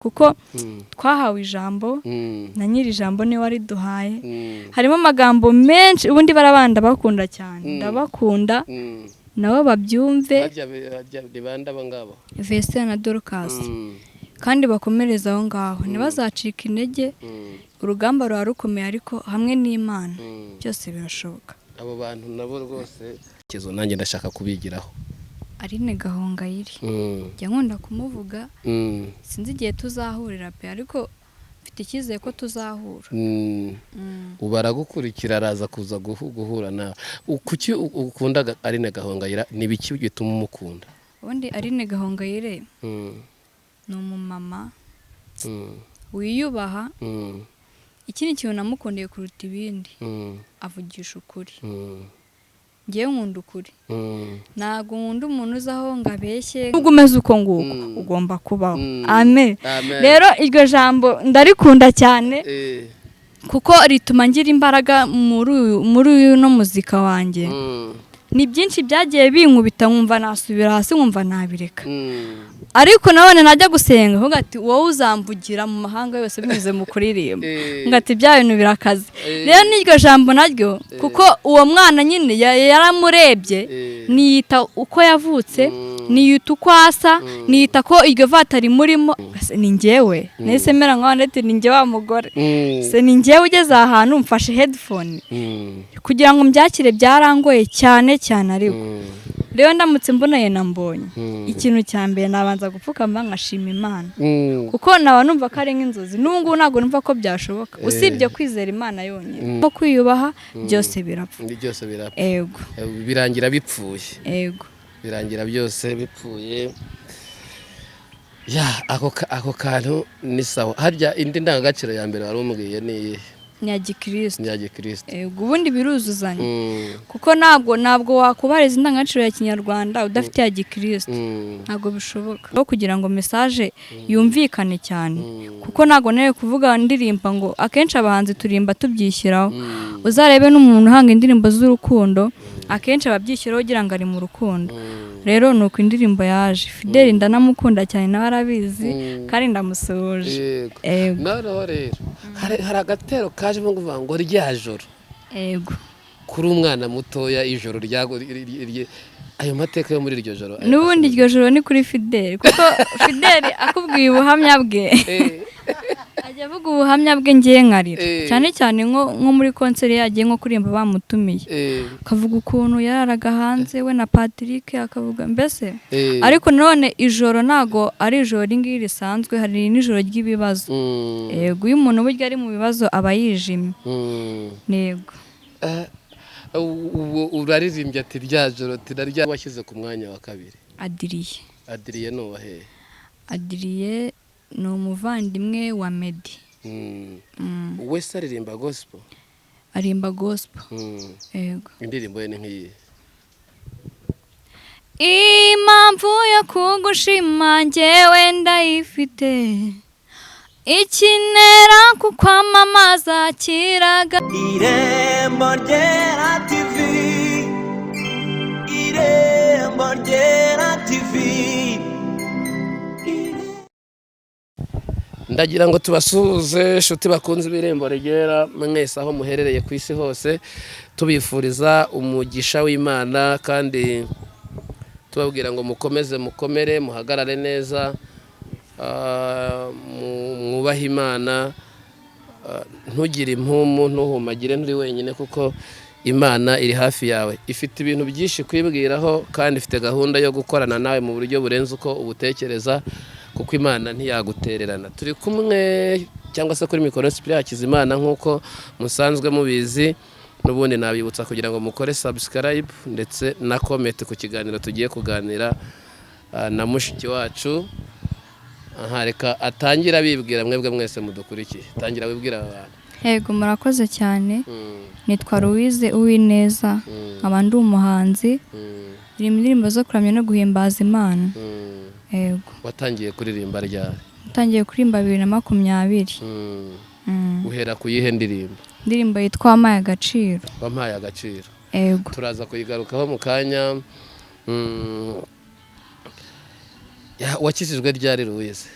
kuko twahawe ijambo na nyiri ijambo niwe wariduhaye harimo amagambo menshi ubundi barabanda bakunda cyane ndabakunda nabo babyumve VESTINE na DORCAS kandi bakomereza aho ngaho ntibazacika intege urugamba ruba rukomeye ariko hamwe n'Imana byose birashoboka abo bantu nabo rwose kizo nanjye ndashaka kubigiraho Aline Gahongayire jya nkunda kumuvuga sinzi igihe tuzahurira pe ariko mfite icyizere ko tuzahura ubara gukurikira araza kuza guhura nawe kuki ukunda Aline Gahongayire nibiki bituma umukunda ubundi Aline Gahongayire ni umumama wiyubaha ikindi kintu namukundiye kuruta ibindi avugisha ukuri ngewe nkunda ukuri ntabwo nkunda umuntu uzaho ngo abeshye nubwo umeze uko nguko ugomba kubaho amen rero iryo jambo ndarikunda cyane kuko rituma ngira imbaraga muri uyu no muzika wanjye ni byinshi byagiye binkubita nkumva nasubira hasi nkumva nabireka ariko nabone najya gusenga aho gati wowe uzamvugira mu mahanga yose binyuze mu kuririmba ngati bya bintu birakaze rero n'iryo jambo naryo kuko uwo mwana nyine yaramurebye niyita uko yavutse niyita uko asa niyita ko iryo vata rimurimo ni njyewe nese mera nkaho ndetse ni njye wa mugore se ni njyewe ugeze ahantu mfashe headphone kugira ngo mbyakire byarangoye cyane cyane ariko rero ndamutse mboneye na mbonye ikintu cya mbere nabanza gupfukama nkashima Imana kuko naba numva ko ari nk'inzozi n'ubungubu ntabwo numva ko byashoboka usibye kwizera Imana yonyine ko kwiyubaha byose birapfa ego birangira bipfuye ego birangira byose bipfuye ya ako kantu ni sawa harya indi ndangagaciro ya mbere wari umubwiye ni Nyagikristo ego ubundi biruzuzanya kuko ntabwo wakubariza indangagaciro ya Kinyarwanda udafite ya Gikristo ntabwo bishoboka no kugira ngo message yumvikane cyane kuko ntabwo nere kuvuga ndirimba ngo akenshi abahanzi turimba tubyishyiraho uzarebe n'umuntu uhanga indirimbo z'urukundo akenshi ababyishyiraho kugira ngo ari mu rukundo rero nuko indirimbo yaje Fidel ndanamukunda cyane nawe arabizi kandi ndamusoje ego naro rero hari agatero kaje ngo ngo rya joro ego kuri umwana mutoya ijoro ayo mateka yo muri iryo joro n'ubundi iryo joro ni kuri Fidel kuko Fidel akubwiye ubuhamya bwe ajya avuga ubuhamya bwe ngiye nkarira cyane cyane nko muri concert yagiye nko kurimba bamutumiye akavuga ukuntu yararaga hanze we na Patrick akavuga mbese ariko none ijoro nago ari ijoro ringiri risanzwe hari n'ijoro ry'ibibazo yego uyu muntu burya ari mu bibazo aba yijimye nego uraririmbye ati rya joro tirarya washyize ku mwanya wa kabiri Adriye no wahe Adriye ni umuvandimwe wa Medi wese aririmba gospel arimba gospel yego indirimbo ye ni nk'iyi impamvu yo kugushima njyewe ndayifite ikinera kukwamamaza kiraga Irembo Ryera TV Irembo Ryera TV ndagira ngo tubasuhuze nshuti bakunze ibirembo Ryera mwese aho muherereye ku isi hose tubifuriza umugisha w'Imana kandi tubabwira ngo mukomere muhagarare neza mwubahe Imana ntugire impumu ntuhumagire nturi wenyine kuko Imana iri hafi yawe ifite ibintu byinshi kwibwiraho kandi ifite gahunda yo gukorana nawe mu buryo burenze uko ubutekereza kuko Imana ntiyagutererana turi kumwe cyangwa se kuri mikoro Hakizimana nkuko musanzwe mubizi n'ubundi nabibutsa kugira ngo mukore subscribe ndetse na comment ku kiganiro tugiye kuganira na mushiki wacu reka atangira bibwira mwebwe mwese mudukurikiye tangira wibwira abantu yego murakoze cyane nitwa Louise Uwineza abandi umuhanzi iri mu ndirimbo zo kuramya no guhimbaza Imana yego watangiye kuririmba ryari watangiye kuririmba 2020 uhera kuyihe ndirimbo yitwa Wampaye Agaciro yego turaza kuyigarukaho mu kanya wakijijwe ryari Louise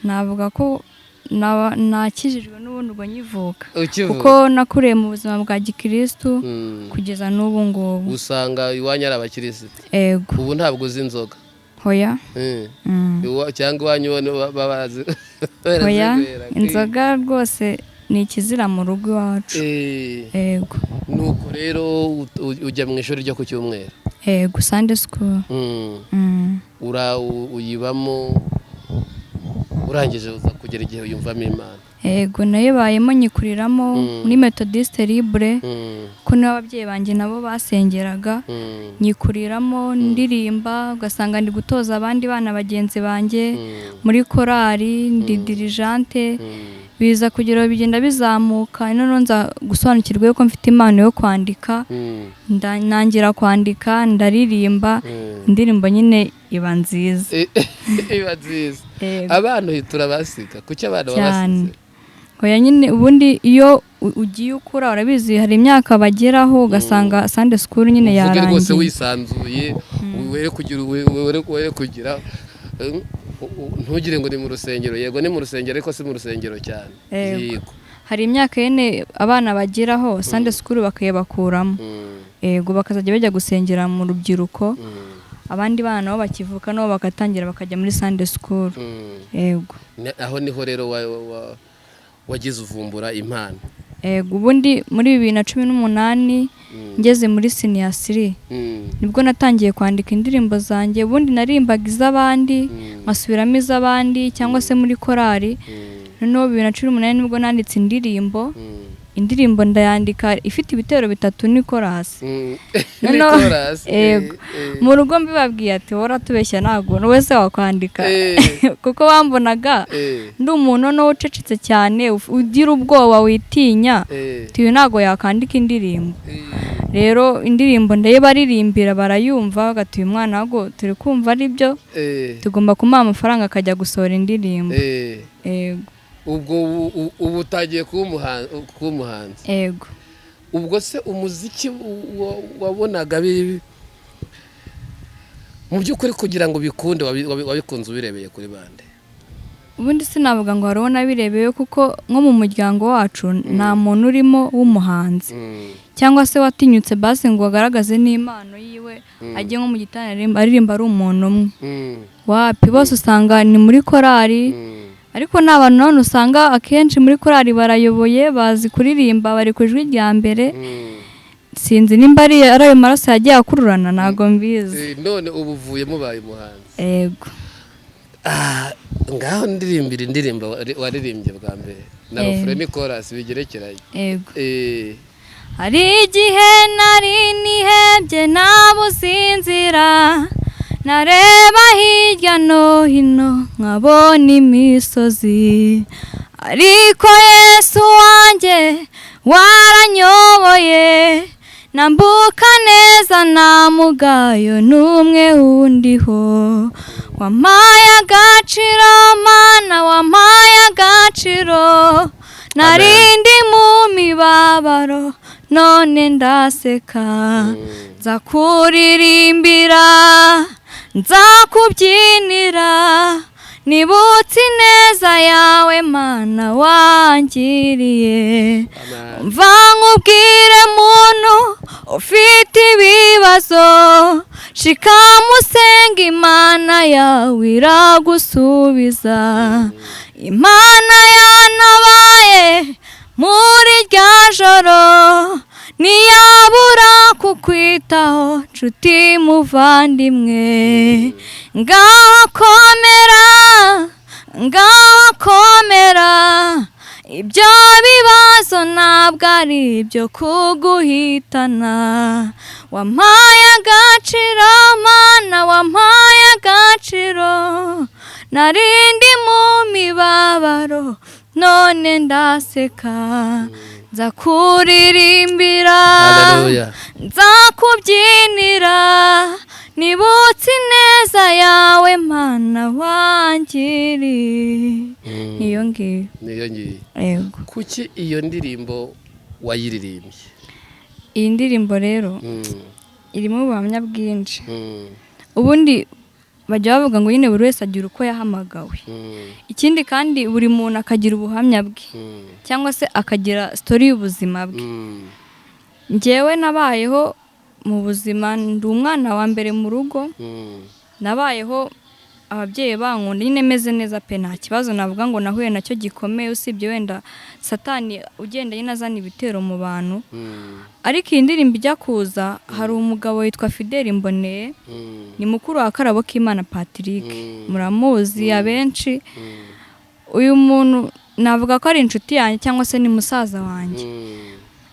navuga ko nakijijwe n'ubundi ubwo nyivuka Ukivuka. kuko nakuriye mu buzima bwa gikristo kugeza n'ubu ngubu. Usanga iwanyu ari abakirisitu. Ego. Ubu ntabwo uzi inzoga. Hoya. Cyangwa iwanyu babazi. Hoya, inzoga rwose ni ikizira mu rugo iwacu. Ego. Nuko rero ujya mu ishuri ryo ku cyumweru. Ego, Sunday school. Uyibamo urangije uza kugera igihe uyumvamo Imana. Ego, nayo bayemo nyikuriramo muri Methodiste Libre ko n'ababyeyi banjye nabo basengeraga nyikuriramo ndirimba ugasanga ndi gutoza abandi bana bagenzi banjye muri korali ndi dirijante biza kugira bigenda bizamuka none nza gusobanukirwa yuko mfite impano yo kwandika nangira kwandika ndaririmba indirimbo nyine iba nziza. Iba nziza. Abantu hitura basika kuki abantu babasize. Oya nyine ubundi iyo ugiye ukura urabizi hari imyaka bageraho ugasanga Sunday school nyine yarangiye. Uvuge rwose wisanzuye were kugira ntugire ngo ni mu rusengero. Yego ni mu rusengero ariko si mu rusengero cyane. Yego. Hari imyaka yene abana bageraho Sunday school bakayebakuramo. Yego bakazajya bajya gusengera mu rubyiruko. Abandi bana nabo bakivuka nabo bakatangira bakajya muri Sunday school. Yego. Aho niho rero wagize uvumbura impano. Ego ubundi muri 2018 ngeze muri senior 3 nibwo natangiye kwandika indirimbo zanjye. Ubundi narimbaga iz'abandi nkasubiramo iz'abandi cyangwa se muri korali. Noneho 2018 nibwo nanditse indirimbo ndayandika ifite ibitero 3 ni chorus. Ego mu rugo mbibabwiye ati wora tubeshya nago wese wakwandika kuko bambonaga ndi umuntu no ucecetse cyane ugira ubwoba witinya tiyo nago yakandika indirimbo. Rero indirimbo ndaye baririmbira barayumva bagatuye umwana wago turi kumva ari byo tugomba kumuha amafaranga akajya gusohora indirimbo. Ego ubwo ubu utagiye kuba umuhanzi. Ego. Ubwo se umuziki wabonaga mu by'ukuri kugira ngo bikunde wabikunze ubirebeye kuri bande? Ubundi sinavuga ngo harona birebeye kuko nko mu muryango wacu nta muntu urimo w'umuhanzi cyangwa se watinyutse base ngo agaragaze n'impano yiwe ajye nko mu gitana aririmba ari umuntu umwe. Wapi bose usanga ni muri korali. Ariko n'abantu none usanga akenshi muri korali barayoboye bazi kuririmba bari ku ijwi rya mbere. Sinzi nimba ari ayo maraso yagiye akururana nago mbizi. None ubu uvuye mubaye umuhanzi. Ego. Ngaho ndirimbira indirimbo waririmbye bwa mbere na refrain ni chorus bigerekeranye. Ego. Hari igihe nari nihebye nabusinzira nareba hirya no hino nkabona imisozi ariko Yesu wanjye waranyoboye nambuka neza na mugayo numwe undiho wampaye agaciro Mana wampaye agaciro narindi mu mibabaro none ndaseka nzakuririmbira nzakubyinira nibutse neza yawe Mana wangiriye. Mva nkubwire muntu ufite ibibazo shikamusenga Imana yawe iragusubiza. Imana yanabaye muri rya joro niyabura kukwitaho nshuti muvandimwe. Ngaho komera ibyo bibazo ntabwo ari ibyo kuguhitana. Wampaye agaciro Mana wampaye agaciro narindi mu mibabaro none ndaseka nzakuririmbira nzakubyinira nibutse neza yawe Mana wangiriye. Niyo ngiyo. Ego. Kuki iyo ndirimbo wayiririmbye? Iyi ndirimbo rero irimo ubuhamya bwinshi. Ubundi bajya bavuga ngo nyine buri wese agira uko yahamagawe. Ikindi kandi buri muntu akagira ubuhamya bwe cyangwa se akagira story y'ubuzima bwe. Njyewe nabayeho mu buzima, ndi umwana wa mbere mu rugo, nabayeho ababyeyi bankunda nyine meze neza pe, nta kibazo navuga ngo nahuye nacyo gikomeye, usibye wenda satani ugenda nyine azana ibitero mu bantu. Ariko iyi ndirimbo ijya kuza, hari umugabo witwa Fideli Mboneye, ni mukuru wa Karabo k'Imana Patrick, muramuzi abenshi. Uyu muntu navuga ko ari inshuti yanjye cyangwa se ni musaza wanjye.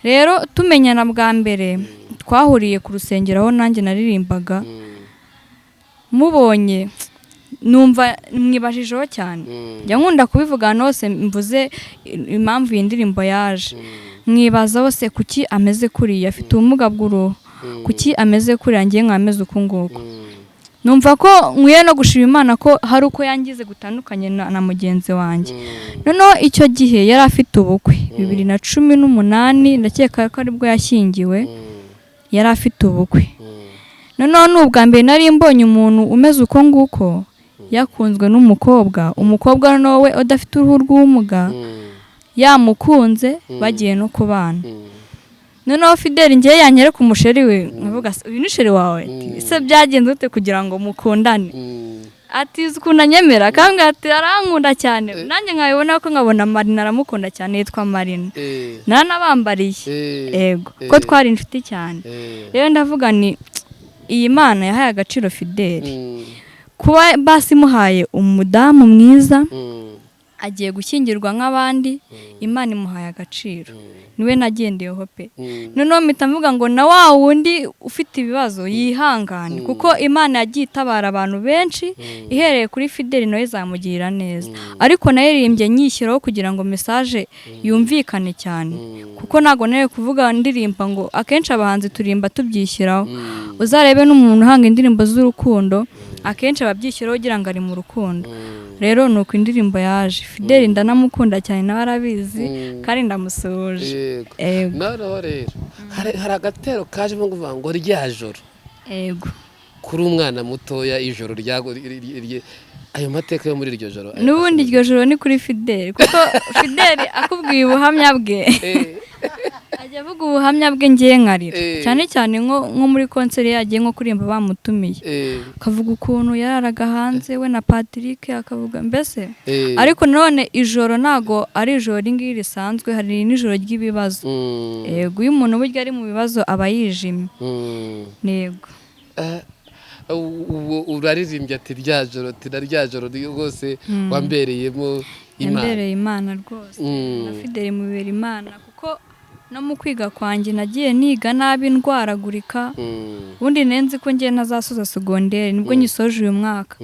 Rero tumenyana bwa mbere twahuriye ku rusengero aho nanjye naririmbaga, mubonye numva mwibajijeho cyane. Njya nkunda kubivuga hose mvuze impamvu iyi ndirimbo yaje, mwibaza hose kuki ameze kuriya, afite ubumuga bw'uruhu, kuki ameze kuriya, ngiye nkameze uku nguku. Numva ko nkwiye no gushima Imana ko hari uko yangize gutandukanye na mugenzi wanjye. Noneho icyo gihe yari afite ubukwe 2018, ndakeka ko aribwo yashyingiwe, yari afite ubukwe. Noneho n'ubwa mbere nari mbonye umuntu umeze uko nguko, yakunzwe n'umukobwa, umukobwa noneho udafite uruhu rw'ubumuga yamukunze, bagiye no kubana. Noneho Fideli ngiye yanyereka umusheri we, nkavuga uyu ni sheri wawe, ese byagenze ute kugira ngo mukundane? Ati ukunda nyemera, kandi ati arankunda cyane. Nanjye nkabibona ko nkabona Marina aramukunda cyane, yitwa Marina, nanabambariye yego ko twari inshuti cyane. Rero ndavuga ni iyi Mana yahaye agaciro Fideli, kuba basi muhaye umudamu mwiza, agiye gushyingirwa nk'abandi, Imana imuhaye agaciro, niwe nagendeyeho pe. Noneho mpita mvuga ngo na wa wundi ufite ibibazo yihangane, kuko Imana yagiye itabara abantu benshi, ihereye kuri Fideli nawe izamugirira neza. Ariko naririmbye nyishyiraho kugira ngo message yumvikane cyane, kuko ntago nari kuvuga ndirimba ngo akenshi abahanzi turimba tubyishyiraho. Uzarebe n'umuntu uhanga indirimbo z'urukundo, akenshi ababyishyiraho ugira ngo ari mu rukundo. Rero nuko indirimbo yaje, Fideli ndanamukunda cyane nawe arabizi, kandi ndamusoje. Noneho rero hari agatero kaje kuvuga ngo rya joro, yego, kuri umwana mutoya ijoro ryago, ayo mateka yo muri iryo joro. N'ubundi iryo joro ni kuri Fideli, kuko Fideli akubwiye ubuhamya bwe, ajya avuga ubuhamya bwe ngiye nkarira cyane cyane nko muri konseri yagiye nko kuririmba bamutumiye, akavuga ukuntu yararaga hanze we na Patrick, akavuga mbese. Ariko none ijoro ntago ari ijoro ringiri risanzwe, hari n'ijoro ry'ibibazo. Yego, iyo umuntu burya ari mu bibazo aba yijimye. Yego. Uraririmbye ati rya joro rwose wambereyemo Imana. Yambereye Imana rwose, na Fideli mubera Imana, kuko no mu kwiga kwanjye nagiye niga nabi ndwaragurika. Ubundi nenzi ko ngiye ntazasoza segonderi, nibwo nyisoje uyu mwaka.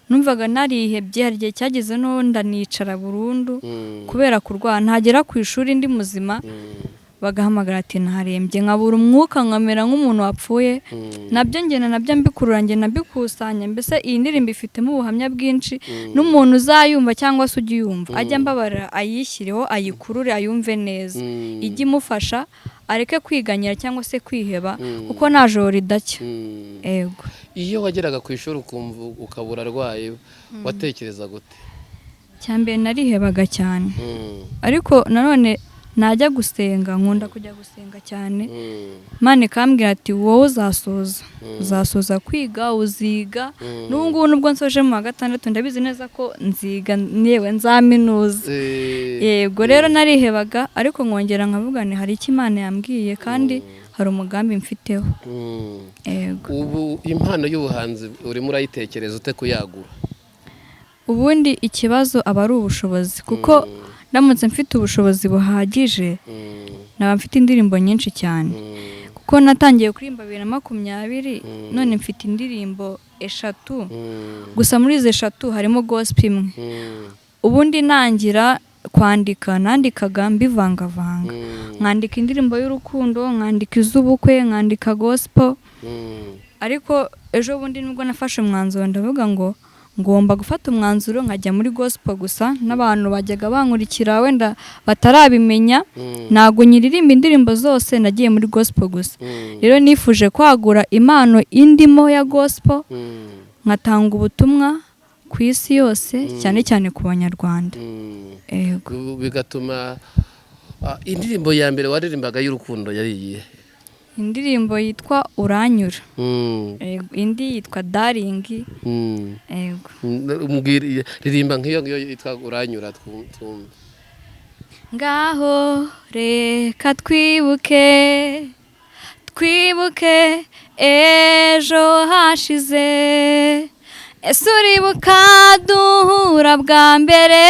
Numvaga narihebye, hari igihe cyageze no ndanicara burundu kubera kurwara, ntagera ku ishuri ndi muzima, bagahamagara ati ntarembye, nkabura umwuka, nkamera nk'umuntu wapfuye. Nabyo ngena nabyo mbikurura, ngena mbikusanya. Mbese iyi ndirimbo ifitemo ubuhamya bwinshi, n'umuntu uzayumva cyangwa se ujye yumva ajya mbabarira, ayishyireho, ayikurure, ayumve neza, ijye imufasha, areke kwiganyira cyangwa se kwiheba, kuko nta joro ridacya. Yego. Iyo wageraga ku ishuri ukumva ukabura arwaye, watekereza gute? Cyambere narihebaga cyane, ariko nanone najya gusenga, nkunda kujya gusenga cyane. Imana ikambwira ati wowe uzasoza kwiga, uziga. N'ubu nubwo nsoje mu wa gatandatu ndabizi neza ko nziga, yewe nzaminuza. Yego, rero narihebaga, ariko nkongera nkavuga ni hari icyo Imana yambwiye, kandi hari umugambi mfiteho. Yego. Ubu impano y'ubuhanzi urimo urayitekereza ute kuyagura? Ubundi ikibazo aba ari ubushobozi, kuko ndamutse mfite ubushobozi buhagije naba mfite indirimbo nyinshi cyane, kuko natangiye kuririmba 2020, none mfite indirimbo 3, gusa muri izo 3 harimo gospel imwe. Ubundi nangira kwandika, nandikaga mbivangavanga, nkandika indirimbo y'urukundo, nkandika iz'ubukwe, nkandika gospel. Ariko ejo bundi nubwo nafashe umwanzuro, ndavuga ngo ngomba gufata umwanzuro nkajya muri gospel gusa. N'abantu bajyaga bankurikira wenda batarabimenya, ntago nyiririmba indirimbo zose, nagiye muri gospel gusa. Rero nifuje kwagura impano indimo ya gospel, nkatanga ubutumwa ku isi yose cyane cyane ku banyarwanda. Yego. Bigatuma indirimbo ya mbere waririmbaga y'urukundo yari iyihe? Indirimbo yitwa Uranyura. Yego. Indi yitwa Darling. Yego. Ririmba nk'iyo yitwa Uranyura twumve. Ngaho reka twibuke ejo hashize, ese uribuka duhura bwa mbere,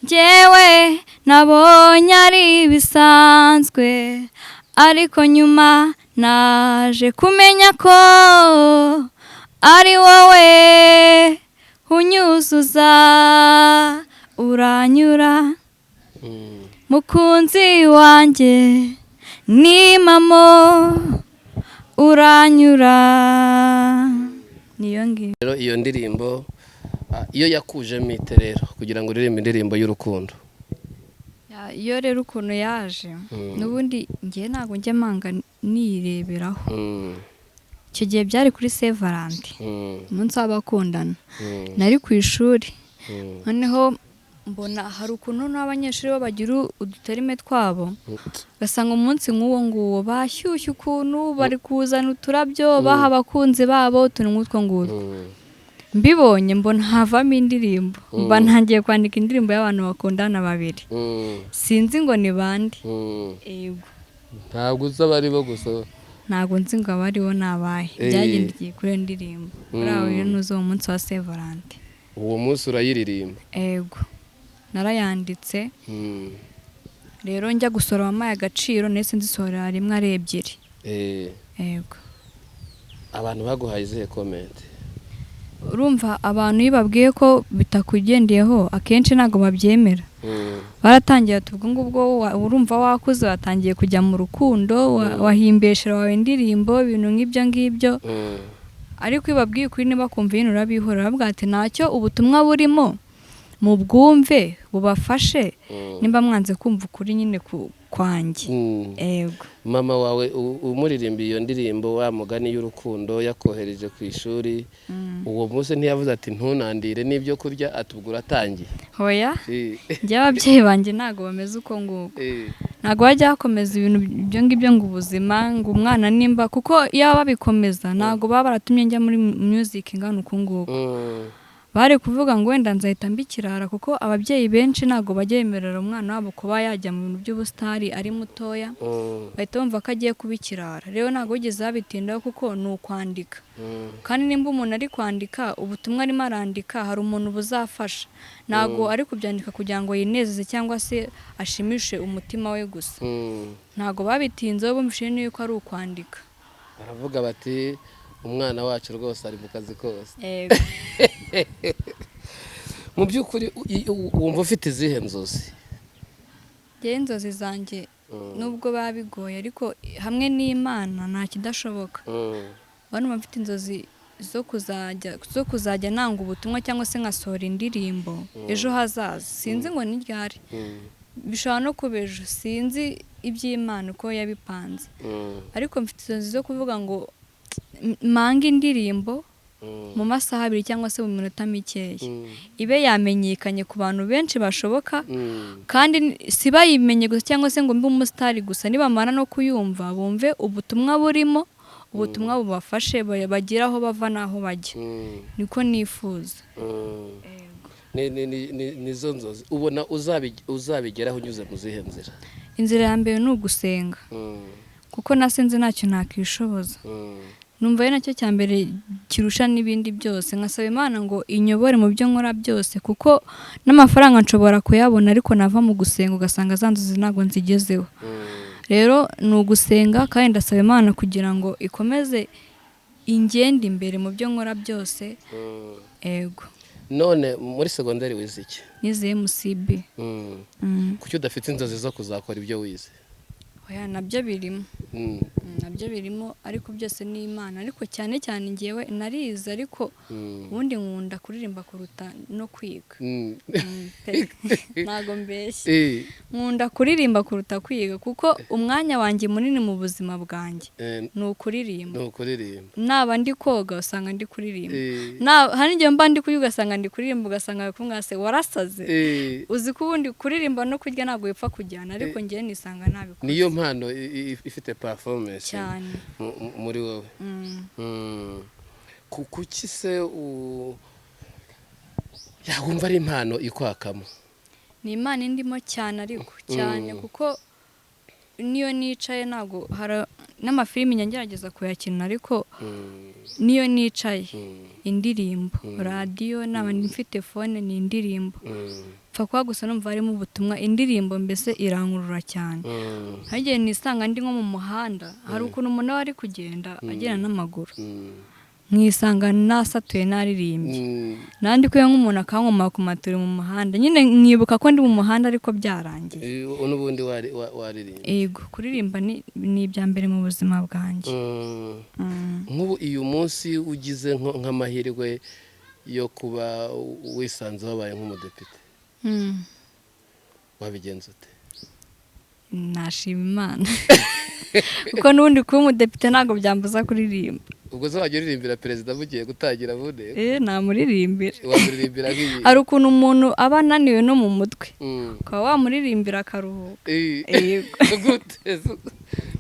njyewe nabonye ari ibisanzwe, ariko nyuma naje kumenya ko ari wowe unyuzuza. Uranyura mukunzi wanjye ni mamo, uranyura. Niyo ngiyo rero iyo ndirimbo iyo yakujemo ite rero kugira ngo uririmbe indirimbo y'urukundo? Iyo rero ukuntu yaje n'ubundi ngiye ntabwo njya manga nireberaho. Icyo gihe byari kuri Saint Valentin, umunsi w'abakundana, nari ku ishuri, noneho mbona hari ukuntu n'abanyeshuri bo bagira uduterime twabo, gasanga umunsi nk'uwo nguwo bashyushye ukuntu bari kuzana uturabyo baha abakunzi babo utuntu nk'utwo ngutwo. Mbibonye mbona havamo indirimbo, mba ntangiye kwandika indirimbo y'abantu bakundana babiri, sinzi ngo ni bande. Yego. Ntabwo uzi abari bo gusa? Ntabwo nzi ngo abaribo nabahe, byagendeye kuri iyo ndirimbo. Kuri aho rero nuzo uwo munsi wa Saint Valentin. Uwo munsi urayiririmba? Yego. Narayanditse. Rero njya gusoroma amaye agaciro nese nzisorera rimwe ari ebyiri. Yego. Abantu baguhaye izihe comment? Urumva abantu iyo babwiye ko bitakugendeyeho akenshi ntago babyemera. Baratangiye tubwo ngubwo urumva wakuze watangiye kujya mu rukundo, wahimbeshera wawe indirimbo ibintu nk'ibyo ngibyo. Ariko iyo babwiye kuri niba kumva ibintu urabihora, bavuga ati ntacyo ubutumwa burimo mu bwumve bubafashe, nimba mwanze kumva ukuri nyine kwanjye. Yego. Mama wawe umuririmbiye iyo ndirimbo wa mugani y'urukundo yakohereje ku ishuri, uwo munsi ntiyavuze ati ntunandire n'ibyo kurya atubwura atangiye? Hoya. Njye ababyeyi banjye ntago bameze uko nguko. Ntago bajya bakomeza ibintu ibyo ngibyo ngo ubuzima ngo umwana nimba, kuko iyo babikomeza ntago baba baratumye njya muri music ingana uko nguko. Bari kuvuga ngo wenda nzahita mbikirara, kuko ababyeyi benshi ntago bagemerera umwana wabo kuba yajya mu bintu by'ubustari ari mutoya, bahita bumva ko agiye kubikirara. Rero ntago bigeze babitindaho kuko ni ukwandika, kandi nimba umuntu ari kwandika ubutumwa arimo arandika hari umuntu buzafasha, ntago ari kubyandika kugira ngo yinezeze cyangwa se ashimishe umutima we gusa. Ntago babitinzeho bumvise yuko ari ukwandika. Baravuga bati umwana wacu rwose ari mu kazi kose. Mu by'ukuri wumva ufite izihe nzozi? Inzozi zanjye nubwo babigoye ariko hamwe n'Imana nta kidashoboka. Bano bafite inzozi zo kuzajya nanga ubutumwa cyangwa se nkasohora indirimbo ejo hazaza, sinzi ngo ni ryari, bishobora no kuba ejo, sinzi iby'Imana uko yabipanze. Ariko mfite inzozi zo kuvuga ngo manga indirimbo mu masaha 2 cyangwa se mu minota mikeya, ibe yamenyekanye ku bantu benshi bashoboka, kandi si bayimenye gusa cyangwa se ngo mbe umusitari gusa, nibamara no kuyumva bumve ubutumwa burimo, ubutumwa bubafashe bagira aho bava naho bajya. Niko nifuza. Nizo nzozi ubona uzabigeraho unyuze mu zihe nzira? Inzira ya mbere ni ugusenga, kuko nasenze ntacyo nakishoboza. Numva ari nacyo cya mbere kirusha n'ibindi byose. Nkasaba Imana ngo inyobore mu byo nkora byose, kuko n'amafaranga nshobora kuyabona ariko nava mu gusenga ugasanga za nzozi ntabwo nzigezeho. Rero ni ugusenga, kandi ndasaba Imana kugira ngo ikomeze ingende imbere mu byo nkora byose. Yego. None muri segonderi wize iki? Nize MCB. Kuki udafite inzozi zo kuzakora ibyo wize? oya nabyo birimo nabyo birimo ariko byose ni Imana ariko cyane cyane ngewe narize ariko ubundi nkunda kuririmba kuruta no kwiga ntago mbeshye nkunda kuririmba kuruta kwiga kuko umwanya wanjye munini mu buzima bwanjye ni ukuririmba naba ndi koga usanga ndi kuririmba hari igihe mba ndi kuyuga ugasanga ndi kuririmba ugasanga kumwase warasaze uzi ko ubundi kuririmba no kurya ntabwo bipfa kujyana ariko ngewe nisanga nabikoze niyo mpano ifite performance cyane muri wowe kuki se yagumva ari impano ikwakamo ni Imana indimo cyane ariko cyane kuko niyo nicaye ntago n'amafilimi nyangerageza kuyakina ariko niyo nicaye indirimbo radiyo naba mfite phone ni indirimbo pfa kwa gusa numva harimo ubutumwa indirimbo mbese irankurura cyane hagiye nisanga ndi nko mu muhanda hari ukuntu umuntu ari kugenda agenda n'amaguru nkisanga nasatuye naririmbye nandi ko nk'umuntu akankoma ku maturi mu muhanda nyine nkibuka ko ndi mu muhanda ariko byarangiye n'ubundi waririmbye yego kuririmba ni ibya mbere mu buzima bwanjye nk'ubu uyu munsi ugize nk'amahirwe yo kuba wisanze wabaye nk'umudepite wabigenza ute nashima Imana kuko n'ubundi kuba umudepite ntabwo byambuza kuririmba ubwo zo wajya uririmbira perezida mugiye gutangira vude namuririmbira wamuririmbira nk'iyi hari ukuntu umuntu aba ananiwe no mu mutwe ukaba wamuririmbira akaruhuka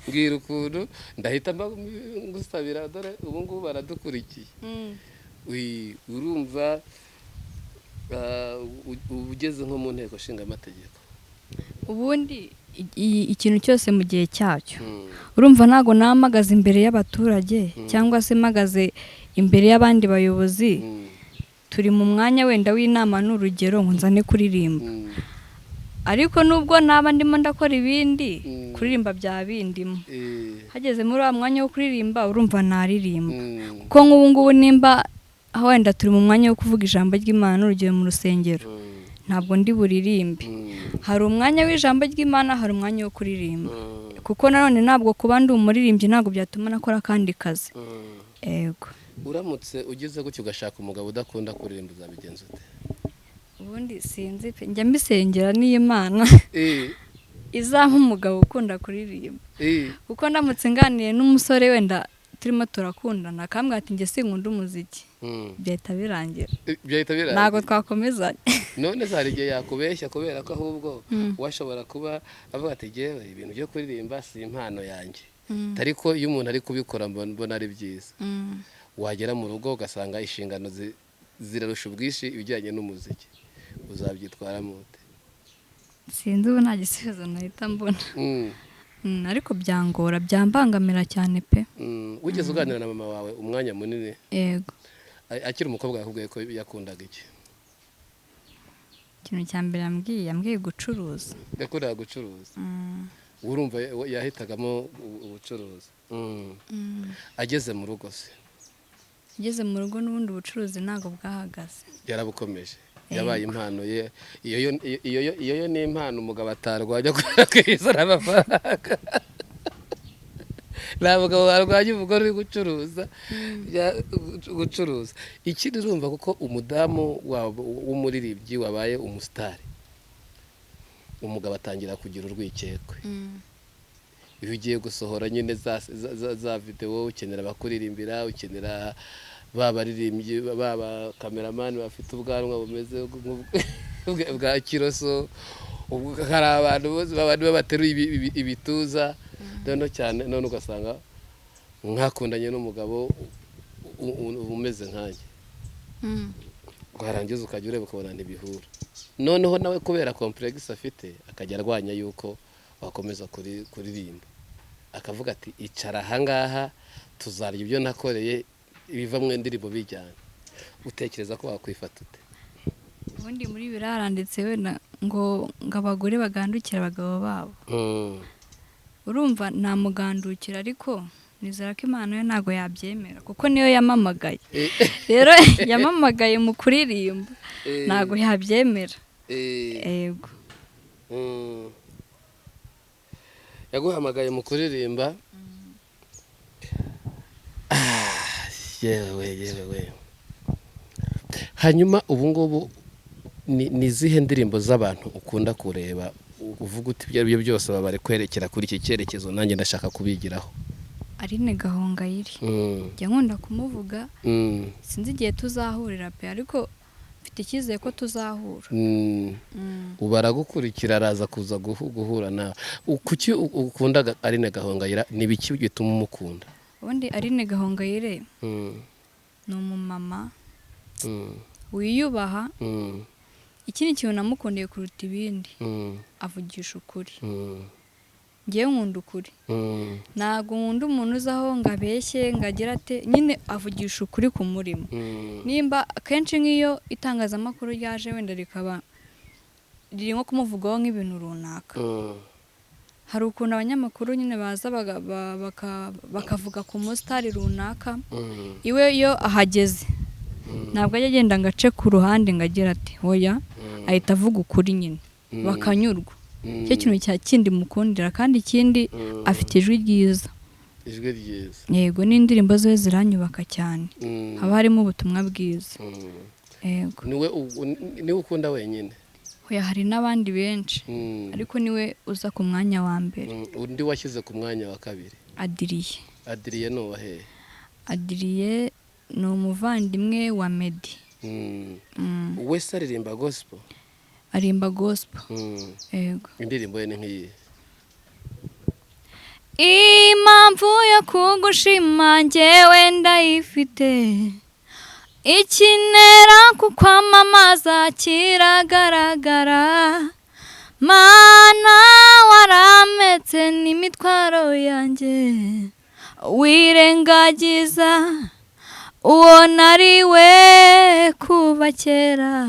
mbwira ukuntu ndahita ngusabira dore ubu ngubu baradukurikiye urumva ugeze nko mu nteko nshinga amategeko ubundi ikintu cyose mu gihe cyacyo urumva ntago namagaze imbere y'abaturage cyangwa se magaze imbere y'abandi bayobozi turi mu mwanya wenda w'inama n'urugero nzane kuririmba ariko nubwo naba ndimo ndakora ibindi kuririmba bya bindimo hageze muri wa mwanya wo kuririmba urumva naririmba kuko nk'ubu ngubu nimba wenda turi mu mwanya wo kuvuga ijambo ry'Imana n'urugero mu rusengero ntabwo ndi buririmbe hari umwanya w'ijambo ry'Imana hari umwanya wo kuririmba kuko nanone ntabwo kuba ndi umuririmbyi ntabwo byatuma nakora kandi kazi yego uramutse ugeze gutyo ugashaka umugabo udakunda kuririmba uzabigenza ute ubundi sinzi pe njya mbisengera n'Imana izampa umugabo ukunda kuririmba kuko ndamutse nganiye n'umusore wenda turimo turakundana akambwira ati njye sinkunda umuziki byahita birangira ntabwo twakomezanya none zari igihe yakubeshya kubera ko ahubwo washobora kuba avuga ati jyewe ibintu byo kuririmba si impano yanjye ariko iyo umuntu ari kubikora mbona ari byiza wagera mu rugo ugasanga inshingano zirarusha ubwinshi ibijyanye n'umuziki uzabyitwaramo ute sinzi ubu nta gisubizo nahita mbona ariko byangora byambangamira cyane pe wigeze uganira na mama wawe umwanya munini yego akiri umukobwa yakubwiye ko yakundaga iki ikintu cya mbere yambwiye gucuruza yakundaga gucuruza urumva yahitagamo ubucuruzi ageze mu rugo se ageze mu rugo n'ubundi ubucuruzi ntabwo bwahagaze yarabukomeje yabaye impano ye iyo ni impano umugabo atarwanya kubera ko yizana amafaranga nta mugabo warwanya umugore uri gucuruza ikindi urumva kuko umudamu w'umuririmbyi wabaye umusitari umugabo atangira kugira urwikekwe iyo ugiye gusohora nyine za videwo ukenera abakuririmbira ukenera babaririmbyi baba kameramani bafite ubwanwa bumeze bwa kiroso hari abantu bose bateruye ibituza none ugasanga mwakundanye n'umugabo umeze nkanjye warangiza ukajya ureba ukabona ntibihura noneho nawe kubera complex afite akajya arwanya yuko wakomeza kuririmba akavuga ati icara ahangaha tuzarya ibyo nakoreye ibiva mu ndirimbo bijyana utekereza ko wakwifata ute ubundi muri biraranditse wenda ngo abagore bagandukira abagabo babo urumva namugandukira ariko nizera ko Imana yo ntago yabyemera kuko niyo yamamagaye rero yamamagaye mu kuririmba ntago yabyemera yego yaguhamagaye mu kuririmba. yewe hanyuma ubu ngubu ni zihe ndirimbo z'abantu ukunda kureba uvuga uti ibyo aribyo byose babare kwerekera kuri iki cyerekezo nanjye ndashaka kubigiraho? Aline Gahongayire njya nkunda kumuvuga, sinzi igihe tuzahurira pe, ariko mfite icyizere ko tuzahura. ubara gukurikira araza kuza guhura nawe. Kuki ukunda Aline Gahongayire? Ni biki bituma umukunda? Ubundi Aline Gahongayire ni umumama wiyubaha. Ikindi kintu namukundiye kuruta ibindi, avugisha ukuri. Ngewe nkunda ukuri, ntabwo nkunda umuntu uzaho ngo abeshye ngo agire ate, nyine avugisha ukuri ku murimo. Nimba akenshi nk'iyo itangazamakuru ryaje wenda rikaba riri nko kumuvugaho nk'ibintu runaka, hari ukuntu abanyamakuru nyine baza bakavuga ku musitari runaka, iwe iyo ahageze ntabwo ajya agenda ngo ace ku ruhande ngo agire ati hoya, ahita avuga ukuri nyine bakanyurwa. Cyo kintu cya kindi mukundira, kandi ikindi afite ijwi ryiza. Ijwi ryiza. Yego, n'indirimbo ze ziranyubaka cyane, haba harimo ubutumwa bwiza. Yego. Niwe ukunda wenyine? Hoya, hari n'abandi benshi, ariko niwe uza ku mwanya wa mbere. Undi washyize ku mwanya wa kabiri? Adiriye. Adiriye ni uwahe? Adiriye ni umuvandimwe wa Meddy. Wese aririmba gospel? Arimba gospel. Yego. Indirimbo ye ni nk'iyi? Impamvu yo kugushima njyewe ndayifite, ikinera kukwamamaza kiragaragara, Mana warametse n'imitwaro yanjye, wirengagiza uwo nari we kuva kera.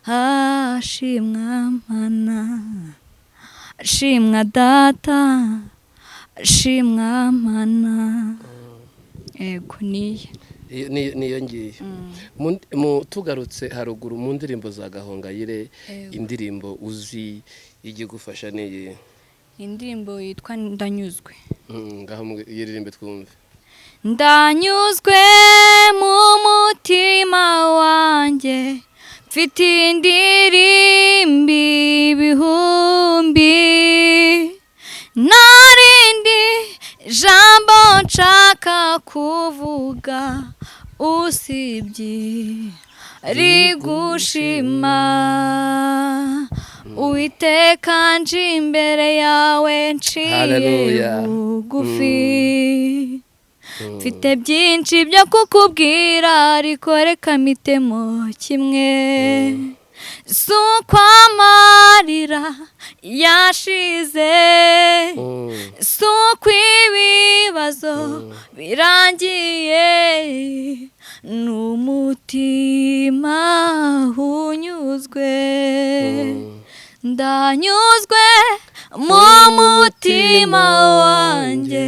Ashimwa Mana, ashimwa Data, ashimwa Mana. Yego, niyo ngiye. Tugarutse haruguru mu ndirimbo za Gahongayire, indirimbo uzi igigufasha niyi? Indirimbo yitwa Ndanyuzwe. Ngaho yiririmbe twumve. Ndanyuzwe mu mutima wanjye, mfite indirimbi ibihumbi, narindi jambo nshaka kuvuga usibye rigushima. Uwiteka nje imbere yawe nciye bugufi, mfite byinshi byo kukubwira, ariko reka mitemo kimwe. Suko amarira yashize, suko ibibazo birangiye, n'umutima unyuzwe. Ndanyuzwe mu mutima wanjye,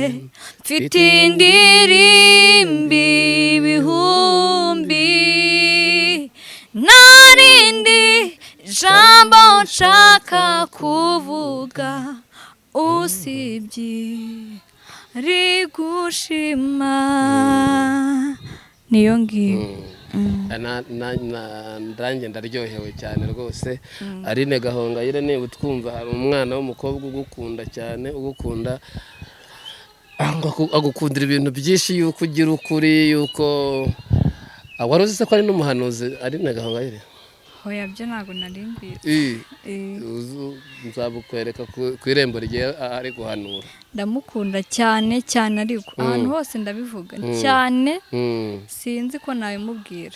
mfite indirimbi ibihumbi, narindi jambo nshaka kuvuga usibye rigushima. Niyo ngiyo. Ndanjye ndaryohewe cyane rwose. Aline Gahongayire, niba utwumva hari umwana w'umukobwa ugukunda cyane, ugukunda, agukundira ibintu byinshi, yuko ugira ukuri, yuko wari uzi se ko ari n'umuhanuzi Aline Gahongayire? Hoya, byo ntabwo narimbira. Nzabukwereka ku irembo rye ari guhanura. Ndamukunda cyane cyane, ariko ahantu hose ndabivuga cyane, sinzi ko nabimubwira.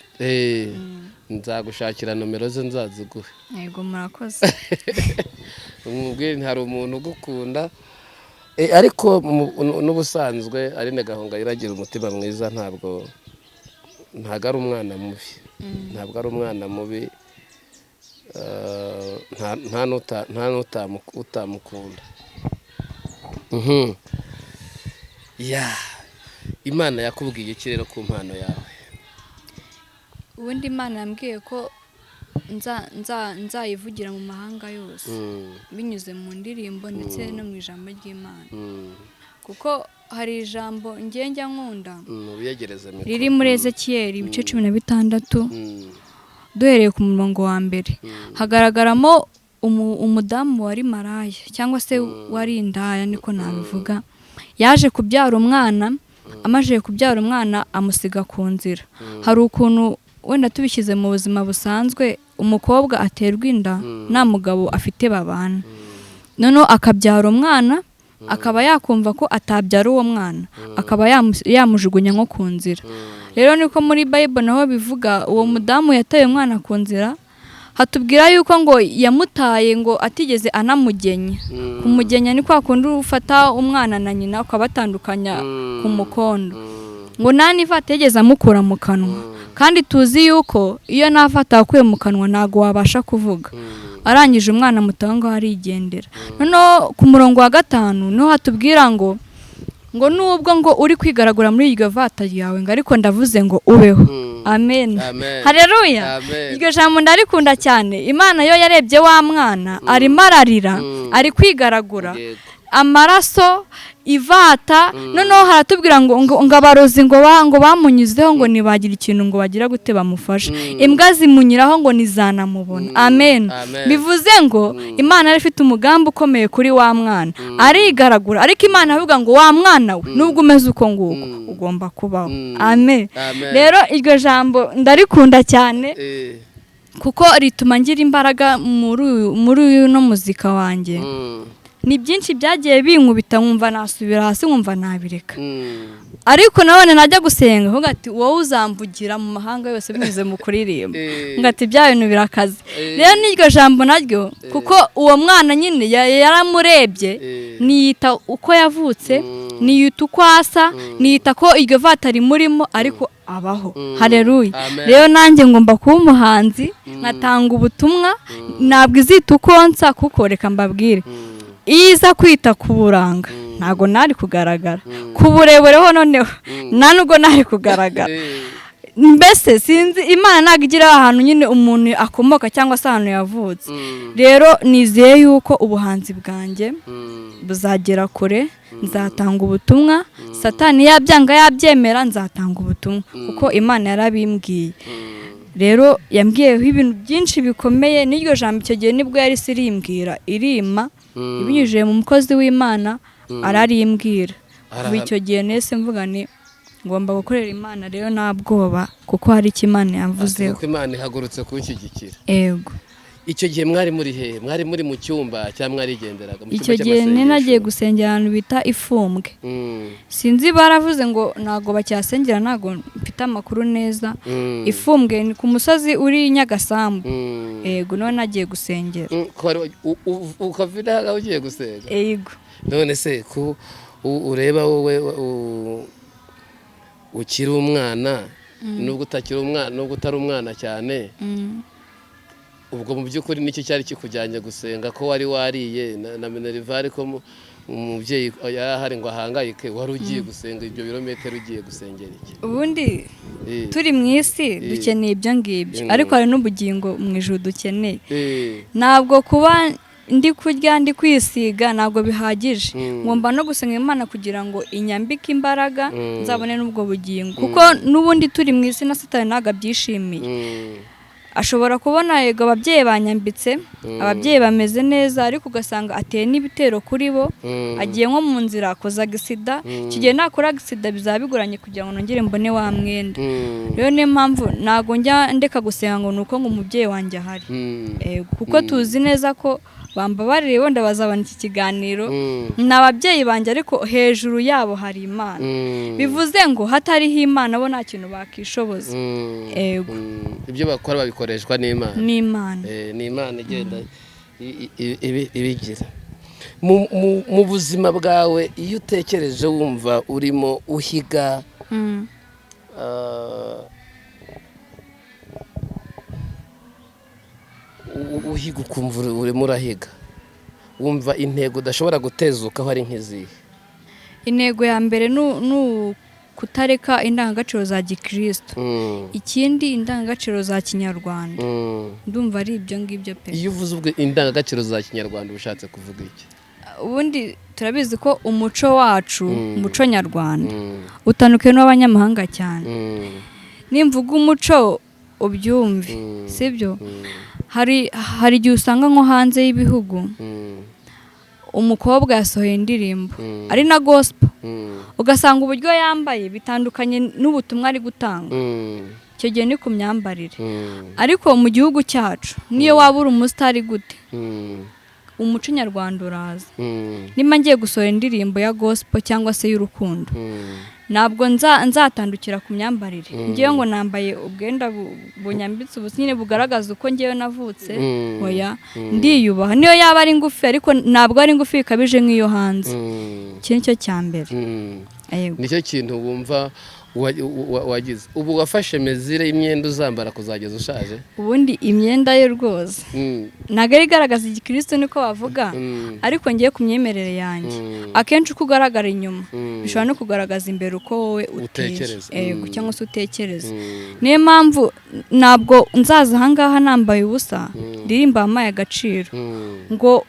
Nzagushakira nomero ze nzaziguhe. Yego, murakoze. Umubwire hari umuntu ugukunda, ariko n'ubusanzwe Aline Gahongayire agira umutima mwiza, ntabwo ari umwana mubi. Ntabwo ari umwana mubi, nta n'utamukunda. Imana yakubwiye iki rero ku mpano yawe? Ubundi Imana yambwiye ko nzayivugira mu mahanga yose binyuze mu ndirimbo ndetse no mu ijambo ry'Imana kuko hari ijambo njya nkunda riri muri Ezekiyeli ibice 16 duhereye ku murongo wa mbere hagaragaramo umudamu wari maraya cyangwa se wari indaya niko nabivuga yaje kubyara umwana amaje kubyara umwana amusiga ku nzira hari ukuntu wenda tubishyize mu buzima busanzwe umukobwa aterwa inda nta mugabo afite babana noneho akabyara umwana akaba yakumva ko atabyara uwo mwana akaba yamujugunya nko ku nzira rero niko muri Bible naho bivuga uwo mudamu yataye umwana ku nzira hatubwira yuko ngo yamutaye ngo atigeze anamugenya kumugenya ni kwa kundi ufata umwana na nyina ukabatandukanya ku mukondo ngo nani vategeze amukura mu kanwa kandi tuzi yuko iyo nafata akuye mu kanwa nago wabasha kuvuga arangije umwana mutango arigendera noneho ku murongo wa 5 no hatubwira ngo nubwo ngo uri kwigaragura muri iryo vata yawe ngo ariko ndavuze ngo ubeho amen haleluya iryo jambo ndarikunda cyane Imana yo yarebye wa mwana ari mararira ari kwigaragura amaraso ivata noneho haratubwira ngo abarozi ngo bamunyuzeho ngo nibagira ikintu ngo bagira gute bamufasha imbwa zimunyiraho ngo nizanamubona amen bivuze ngo Imana yari ifite umugambi ukomeye kuri wa mwana arigaragura ariko Imana avuga ngo wa mwana we nubwo umeze uko nguko ugomba kubaho amen rero iryo jambo ndarikunda cyane kuko rituma ngira imbaraga muri no muzika wanjye ni byinshi byagiye binkubita nkumva nasubira hasi nkumva nabireka ariko nabone najya gusenga vuga ati wowe uzamvugira mu mahanga yose binyuze mu kuririmba ngati bya bintu birakaze rero n'iryo jambo naryo kuko uwo mwana nyine yaramurebye niyita uko yavutse niyita uko asa niyita ko iryo vata rimurimo ariko abaho haleluya rero nanjye ngomba kuba umuhanzi nkatanga ubutumwa ntabwo izita ukonsa kuko reka mbabwire iza kwita ku buranga ntago nari kugaragara ku burebure ho noneho nubwo nari kugaragara mbese sinzi Imana ntago igira ahantu nyine umuntu akomoka cyangwa se ahantu yavutse rero nizeye yuko ubuhanzi bwanjye buzagera kure nzatanga ubutumwa Satani yabyanga yabyemera nzatanga ubutumwa kuko Imana yarabimbwiye rero yambwiyeho ibintu byinshi bikomeye n'iryo jambo icyo gihe nibwo yari sirimbwira irima ibinyujije mu mukozi w'Imana ararimbwira kuva icyo gihe nese mvuga ni ngomba gukorera Imana rero nabwoba kuko hari icyo Imana yavuzeho kuko Imana ihagurutse kunshyigikira yego icyo gihe mwari muri he mwari muri mu cyumba cyangwa mwarigenderaga mu cyumba icyo gihe nagiye gusengera ahantu bita Ifumbwe sinzi baravuze ngo nago bacyasengera nago mfite amakuru neza Ifumbwe ni ku musozi uri Nyagasambu yego none nagiye gusengera ukavira ugiye gusenga yego none se ku ureba wowe ukiri umwana nubwo utakiri umwana nubwo utari umwana cyane ubwo mu by'ukuri nicyo cyari kikujyanye gusenga ko wari wariye na minerivare ko umubyeyi yarahari ngo ahangayike wari ugiye gusenga ibyo birometero ugiye gusengera iki ubundi turi mu isi dukeneye ibyo ngibyo ariko hari n'ubugingo mu ijuru dukeneye ntabwo kuba ndi kurya ndi kwisiga ntabwo bihagije ngomba no gusenga Imana kugira ngo inyambike imbaraga nzabone n'ubwo bugingo kuko n'ubundi turi mu isi na Satani ntago abyishimiye ashobora kubona yego ababyeyi banyambitse ababyeyi bameze neza ariko ugasanga ateye n'ibitero kuri bo agiye nko mu nzira akoza agisida kigiye nakora agisida bizabiguranye kugira ngo nongere mbone wa mwenda rero niyo mpamvu ntago njya ndeka gusenga ngo nuko ngo umubyeyi wanjye ahari kuko tuzi neza ko bambabarire wenda bazabana iki kiganiro n'ababyeyi banjye ariko hejuru yabo hari Imana bivuze ngo hatariho Imana bo nta kintu bakishoboza yego ibyo bakora babikoreshwa n'Imana ni Imana igenda ibigira mu buzima bwawe iyo utekereje wumva urimo uhiga uhiga ukumva urimo urahiga wumva intego udashobora gutezukaho ari nk'izihe intego ya mbere kutareka indangagaciro za gikristo ikindi indangagaciro za kinyarwanda ndumva ari ibyo ngibyo pe. iyo uvuze ubwo indangagaciro za kinyarwanda ushatse kuvuga iki? Ubundi turabizi ko umuco wacu umuco nyarwanda utandukanye n'abanyamahanga cyane. Nimvuga umuco ubyumve sibyo, hari igihe usanga nko hanze y'ibihugu umukobwa yasohoye indirimbo ari na gospel ugasanga uburyo yambaye bitandukanye n'ubutumwa ari gutanga. Icyo gihe ni ku myambarire. Ariko mu gihugu cyacu niyo waba uri umusitari gute umuco nyarwanda uraza. Nimba ngiye gusohora indirimbo ya gospel cyangwa se y'urukundo ntabwo nzatandukira ku myambarire. Ngiye ngo nambaye ubwenda bunyambitse ubusa nyine bugaragaza uko ngiye navutse. Oya, ndiyubaha niyo yaba ari ngufi ariko ntabwo ari ngufi bikabije nk'iyo hanze. Iki nicyo cya mbere. Nicyo kintu wumva wagize. Ubu wafashe mezire y'imyenda uzambara kuzageza ushaje? Ubundi imyenda yo rwose ntabwo ari igaragaza igikristo niko bavuga, ariko ngiye ku myemerere yanjye akenshi uko ugaragara inyuma bishobora no kugaragaza imbere uko wowe utekereza cyangwa se utekereza. Niyo mpamvu ntabwo nzaza ahangaha nambaye ubusa ndirimba amaye agaciro ngo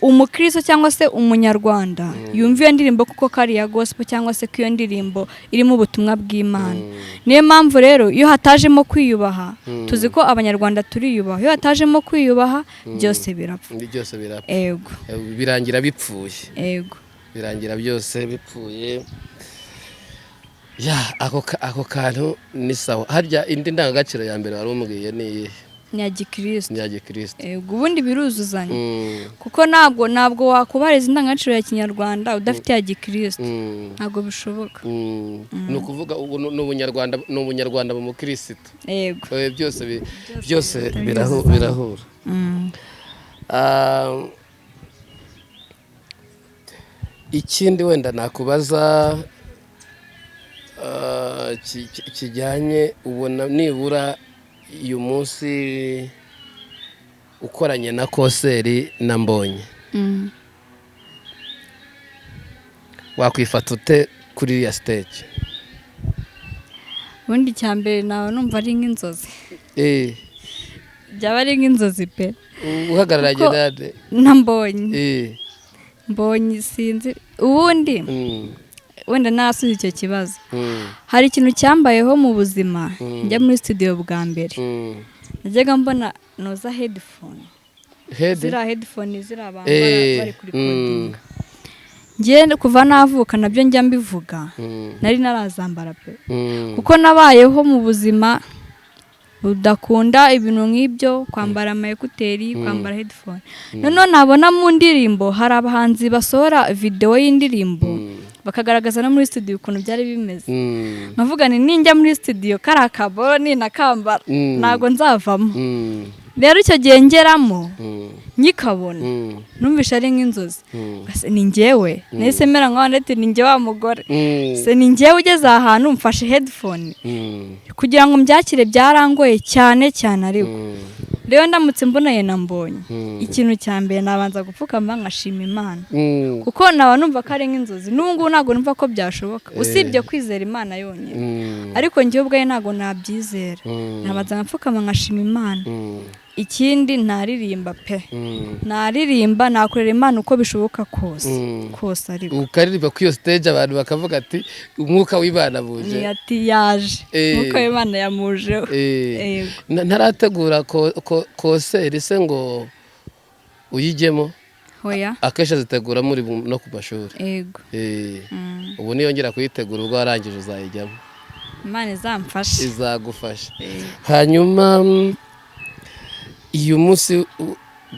umukristo cyangwa se umunyarwanda yumva iyo ndirimbo kuko kari ya gospel cyangwa se ko iyo ndirimbo irimo ubutumwa bw'Imana. Niyo mpamvu rero iyo hatajemo kwiyubaha, tuzi ko abanyarwanda turiyubaha, iyo hatajemo kwiyubaha byose birapfa. Byose birapfa. Yego. Birangira bipfuye. Yego. Birangira byose bipfuye. Ya ako kantu ni sawa. Harya indi ndangagaciro ya mbere wari umubwiye ni iyihe? Nya gikristo. Yego, ubundi biruzuzanya. Kuko ntabwo wakubariza indangagaciro ya kinyarwanda udafite ya gikristo. Ntabwo bishoboka. No kuvuga n'ubunyarwanda mu mukristo. Yego. Byose birahura. Ikindi wenda nakubaza kijyanye ubona nibura uyu munsi ukoranye na Koseri na Mbonye wakwifata ute kuri iriya stage? Ubundi cyambere nawe numva ari nk'inzozi. Byaba ari nk'inzozi pe. Uhagararanye nande? Na Mbonye. Mbonye sinzi ubundi wenda nasubiza icyo kibazo. Hari ikintu cyambayeho mu buzima njya muri studio bwa mbere. Najyaga mbona noza headphone. Zira headphone zirabambara bari kuri recording. Ngiye kuva navuka nabyo njya mbivuga. Nari narazambara pe. Kuko nabayeho mu buzima udakunda ibintu nk'ibyo kwambara ama ekuteri, kwambara headphone. None nabona mu ndirimbo hari abahanzi basohora video y'indirimbo bakagaragaza no muri studio ukuntu byari bimeze. Navuga ni ninjya muri studio karakaboni nakambara nago nzavamo. Rero icyo gihe ngeramo nyikabona numvisha ari nk'inzozi. Ni njyewe nese mera nk'abandi ati ni njye wa mugore. Se ni njyewe ugeze ahantu mfashe headphone kugira ngo mbyakire byarangoye cyane ariko rero ndamutse mboneye na Mbonye ikintu cya mbere nabanza gupfukama nkashima Imana kuko naba numva ko ari nk'inzozi. N'ubwo ntago numva ko byashoboka usibye kwizera Imana yonyine, ariko njye ubwaye ntago nabyizera. Nabanza ngapfukama nkashima Imana. Ikindi naririmba pe. Naririmba nakorera Imana uko bishoboka kose ariko ukaririmba ku iyo stage abantu bakavuga ati umwuka w'Imana buje. Ni ati yaje umwuka w'Imana yamujeho. Ntarategura Koseri se ngo uyijyemo? Hoya. Akesha zitegura muri no ku mashuri. Yego. Ubu niyongera kuyitegura ubwo warangije uzayijyamo. Imana izamfasha. Izagufasha. Hanyuma iyo munsi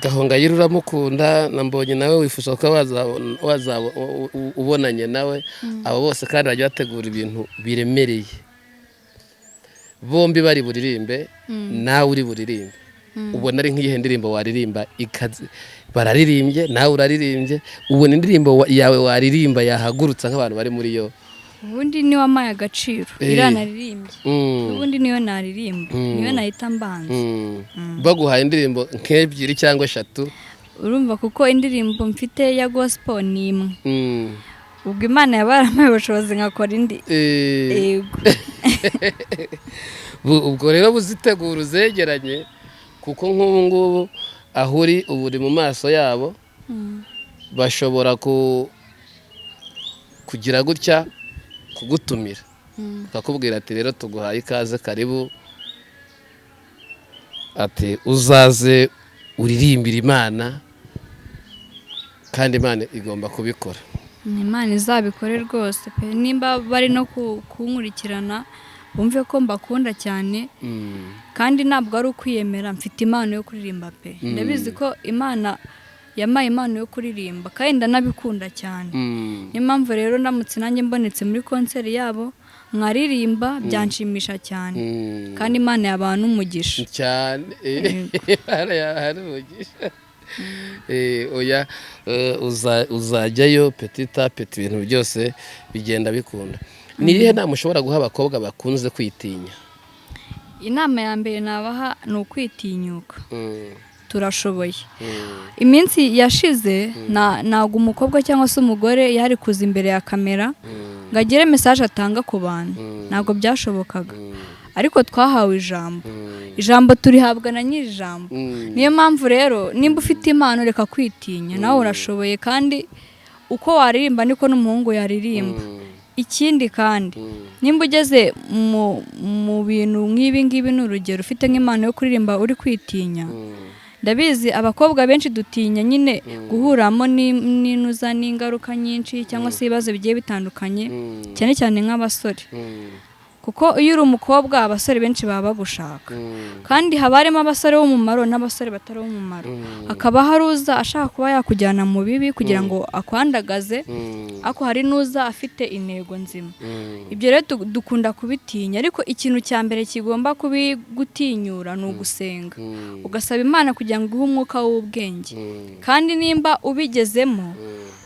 Gahongayire uramukunda na Mbonye nawe wifuza ko waza ubonanye nawe abo bose kandi bajya bategura ibintu biremereye. Bombi bari buririmbe nawe uri buririmbe. Ubona ari nk'iyihe ndirimbo waririmba ikaze bararirimbye nawe uraririmbye, ubona indirimbo yawe waririmba yahagurutsa nk'abantu bari muri yo? Ubundi ni wamaye agaciro iranaririmbye. Ubundi niyo naririmba niyo nahita mbanza. Baguhaye indirimbo nk'ebyiri cyangwa eshatu? Urumva kuko indirimbo mfite ya gospel ni imwe. ubwo Imana yabaramaye ubushobozi nkakora indi. Yego. ubwo rero buzitegura uzegeranye kuko nk'ubu ngubu aho uri ubu uri mu maso yabo bashobora kugira gutya kugutumira bakakubwira ati rero tuguhaye ikaze karibu ati uzaze uririmbira Imana kandi Imana igomba kubikora. Imana izabikore rwose pe, nimba bari no kunkurikirana bumve ko mbakunda cyane kandi ntabwo ari ukwiyemera, mfite impano yo kuririmba pe. Ndabizi ko Imana yamaye impano yo kuririmba kandi ndanabikunda cyane. Niyo mpamvu rero ndamutse nanjye mbonetse muri konseri yabo mwaririmba byanshimisha cyane kandi Imana yabana umugisha cyane. Hari umugisha. Oya uzajyayo petita peti ibintu byose bigenda bikunda. Ni irihe nama ushobora guha abakobwa bakunze kwitinya? Inama ya mbere nabaha ni ukwitinyuka. Turashoboye. Iminsi yashize ntabwo umukobwa cyangwa se umugore yari kuza imbere ya kamera ngo agire message atanga ku bantu, ntabwo byashobokaga. Ariko twahawe ijambo turihabwa na nyiri ijambo. Niyo mpamvu rero nimba ufite impano reka kwitinya, nawe urashoboye kandi uko waririmba niko n'umuhungu yaririmba. Ikindi kandi nimba ugeze mu bintu nk'ibi ngibi n'urugero ufite nk'impano yo kuririmba uri kwitinya, ndabizi abakobwa benshi dutinya nyine guhuramo n'inuza n'ingaruka nyinshi cyangwa se ibibazo bigiye bitandukanye, cyane cyane nk'abasore. Kuko iyo uri umukobwa abasore benshi baba bagushaka kandi haba harimo abasore b'umumaro n'abasore batari b'umumaro. Akaba hari uza ashaka kuba yakujyana mu bibi kugira ngo akwandagaze, ako hari n'uza afite intego nzima. Ibyo rero dukunda kubitinya, ariko ikintu cya mbere kigomba kubigutinyura ni ugusenga, ugasaba Imana kugira ngo uhe umwuka w'ubwenge. Kandi nimba ubigezemo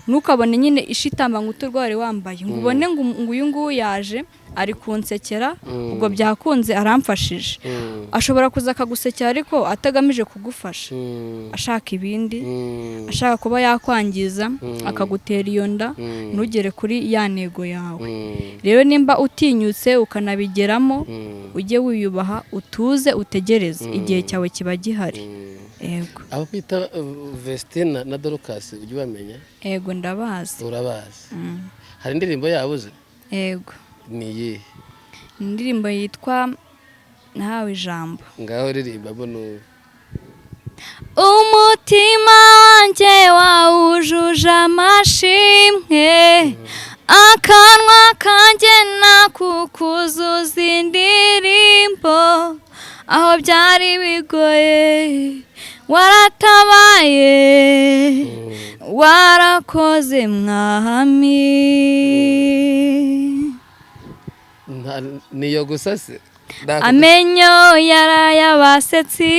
ntukabone nyine ishitamba ngo uturware wambaye ngo ubone ngo uyu nguyu yaje ari kunsekera ubwo byakunze aramfashije. Ashobora kuza akagusekera ariko atagamije kugufasha, ashaka ibindi, ashaka kuba yakwangiza akagutera iyo nda ntugere kuri ya ntego yawe. Rero nimba utinyutse ukanabigeramo ujye wiyubaha, utuze, utegereze igihe cyawe kiba gihari. Yego. Abo bita Vestine na DORCAS ujye ubamenya? Yego ndabazi. Urabazi? Hari indirimbo yabuze? Yego. Ni iyihe? Indirimbo yitwa Nahawe Ijambo. Ngaho ririmba mbona umutima wanjye wawujuje amashimwe, akanwa kanjye nakukuzuza indirimbo, aho byari bigoye waratabaye, warakoze mwami. niyo gusa se? Amenyo yarayabasetsi,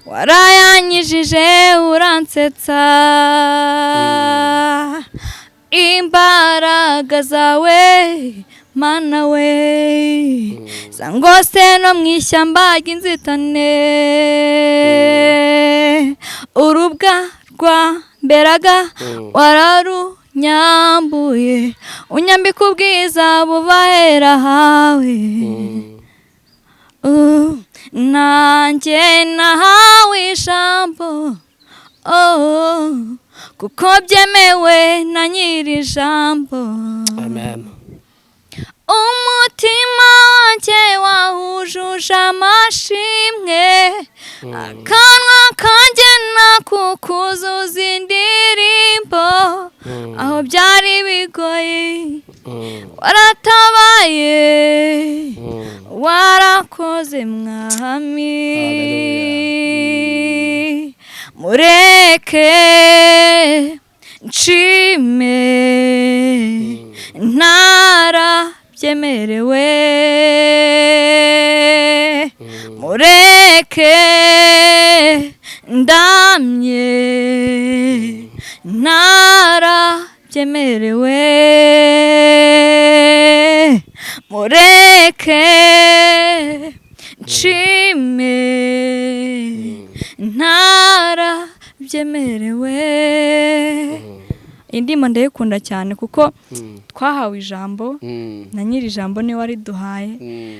warayanyijije uransetsa, imbaraga zawe Mana we zangose no mwishyamba ry'inzitane, urubwa rwa mberaga wararunyambuye, unyambika ubwiza bubahera hawe. Nanjye nahawe ijambo, kuko byemewe na nyiri ijambo. Amen. umutima wanjye wahujuje amashimwe, akanwa kanjye nakukuzuza indirimbo, aho byari bigoye waratabaye, warakoze mwami. Mureke nshime ntarabyemerewe, mureke ndamye ntarabyemerewe, mureke nshime ntarabyemerewe. indirimbo ndayikunda cyane kuko twahawe ijambo na nyiri ijambo niwe wariduhaye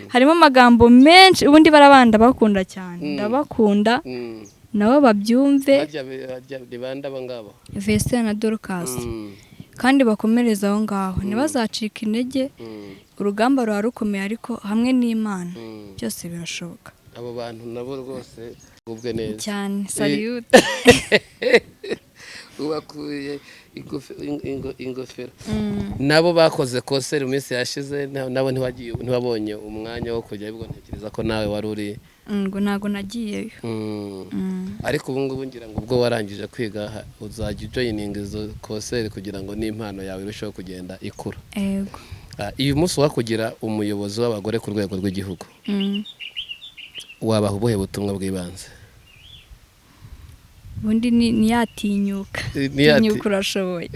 harimo amagambo menshi ubundi barabanda bakunda cyane ndabakunda nabo babyumve ribanda abangabo VESTINE na DORCAS kandi bakomereza aho ngaho ntibazacika intege urugamba ruba rukomeye ariko hamwe n'Imana byose birashoboka abo bantu nabo rwose ubwe neza cyane salute ubakuye ingofero nabo bakoze konseri mu minsi yashize nabo ntiwabonye umwanya wo kujya bwo ntekereza ko nawe wari uri ngo nago nagiyeyo ariko ubu ngubu ngira ngo ubwo warangije kwiga uzajya joining izo konseri kugira ngo n'impano yawe irusheho kugenda ikura yego uyu munsi wakugira umuyobozi w'abagore ku rwego rw'igihugu wabaha ubuhe butumwa bw'ibanze ubundi niyatinyuka tinyuka urashoboye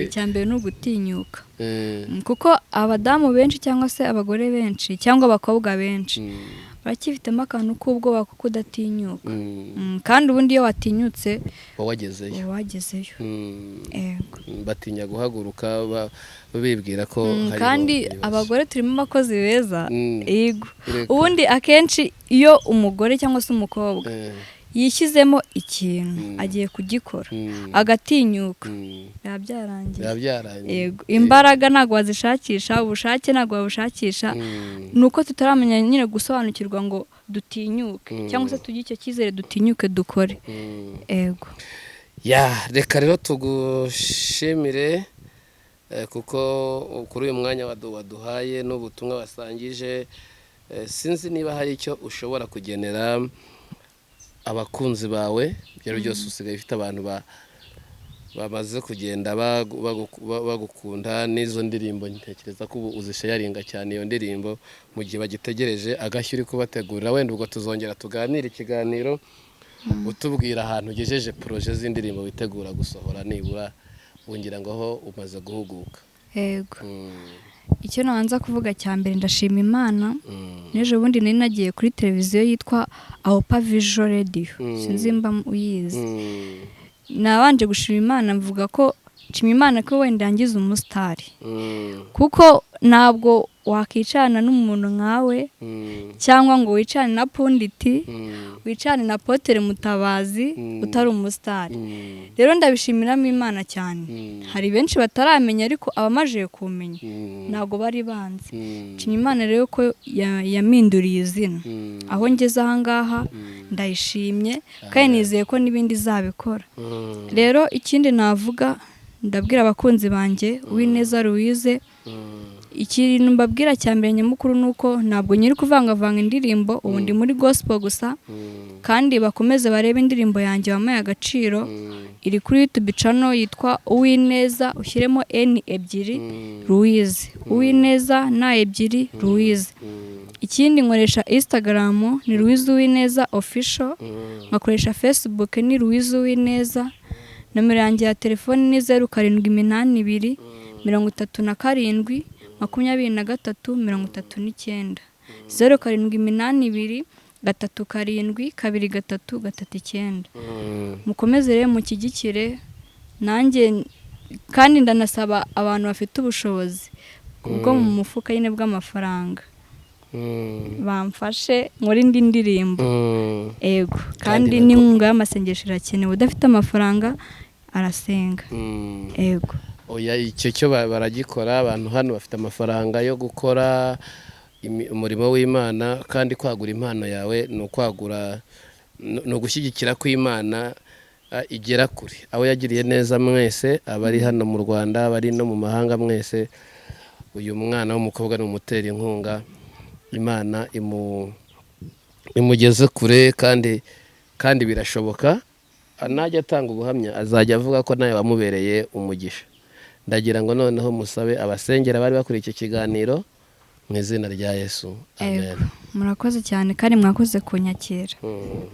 icyambere ni ugutinyuka kuko abadamu benshi cyangwa se abagore benshi cyangwa abakobwa benshi barakifitemo akantu k'ubwoba kuko udatinyuka kandi ubundi iyo watinyutse wagezeyo batinya guhaguruka bibwira ko kandi abagore turimo abakozi beza yego ubundi akenshi iyo umugore cyangwa se umukobwa yishyizemo ikintu agiye kugikora agatinyuka biba byarangiye yego imbaraga ntabwo wazishakisha ubushake ntabwo wabushakisha ni uko tutaramenya nyine gusobanukirwa ngo dutinyuke cyangwa se tugire icyo cyizere dutinyuke dukore yego reka rero tugushimire kuko kuri uyu mwanya waduhaye n'ubutumwa wasangije sinzi niba hari icyo ushobora kugenera abakunzi bawe byaro byose usigaye ufite abantu bamaze kugenda bagukunda n'izo ndirimbo ntekereza ko uzishayaringa cyane iyo ndirimbo mu gihe bagitegereje agashya uri kubategurira wenda ubwo tuzongera tuganira ikiganiro utubwira ahantu ugejeje proje z'indirimbo witegura gusohora nibura wongera ngo aho umaze guhuguka yego icyo nabanza kuvuga cya mbere ndashima Imana n'ejo bundi nari nagiye kuri televiziyo yitwa Aopa Visual Radio sinzi mba uyizi nabanje gushima Imana mvuga ko nshima Imana ko wenda yangize umusitari kuko ntabwo wakicarana n'umuntu nkawe cyangwa ngo wicarane na punditi wicarane na Potere Mutabazi utari umusitari rero ndabishimiramo Imana cyane hari benshi bataramenya ariko abamaje kumenya ntabwo bari banzi nshima Imana rero ko yaminduriye izina aho ngeze aha ngaha ndayishimye kandi nizeye ko n'ibindi zabikora rero ikindi navuga ndabwira abakunzi banjye Uwineza Louise ikintu mbabwira cya mbere nyamukuru nuko ntabwo nyiri kuvangavanga indirimbo ubu ndi muri gospel gusa kandi bakomeze barebe indirimbo yanjye wamaye agaciro iri kuri YouTube channel yitwa Uwineza ushyiremo N ebyiri Louise Uwineza na ebyiri Louise ikindi nkoresha Instagram ni Louise Uwineza official ngakoresha Facebook ni Louise Uwineza nomero yanjye ya telefone ni 0782 37 23 0782 372 mukomeze rero mukigikire nanjye kandi ndanasaba abantu bafite ubushobozi ubwo mu mufuka nyine bw'amafaranga bamfashe muri indi ndirimbo yego kandi n'inkunga y'amasengesho irakenewe udafite amafaranga arasenga yego oya icyo cyo baragikora abantu hano bafite amafaranga yo gukora umurimo w'Imana kandi kwagura impano yawe no kwagura no gushyigikira ko Imana igera kure abo yagiriye neza mwese abari hano mu Rwanda bari no mu mahanga mwese uyu mwana w'umukobwa ni umutera inkunga Imana imugeze kure kandi birashoboka najya atanga ubuhamya azajya avuga ko nawe wamubereye umugisha ndagira ngo noneho musabe abasengera bari bakuri iki kiganiro mu izina rya Yesu amen murakoze cyane kandi mwakoze kunyakira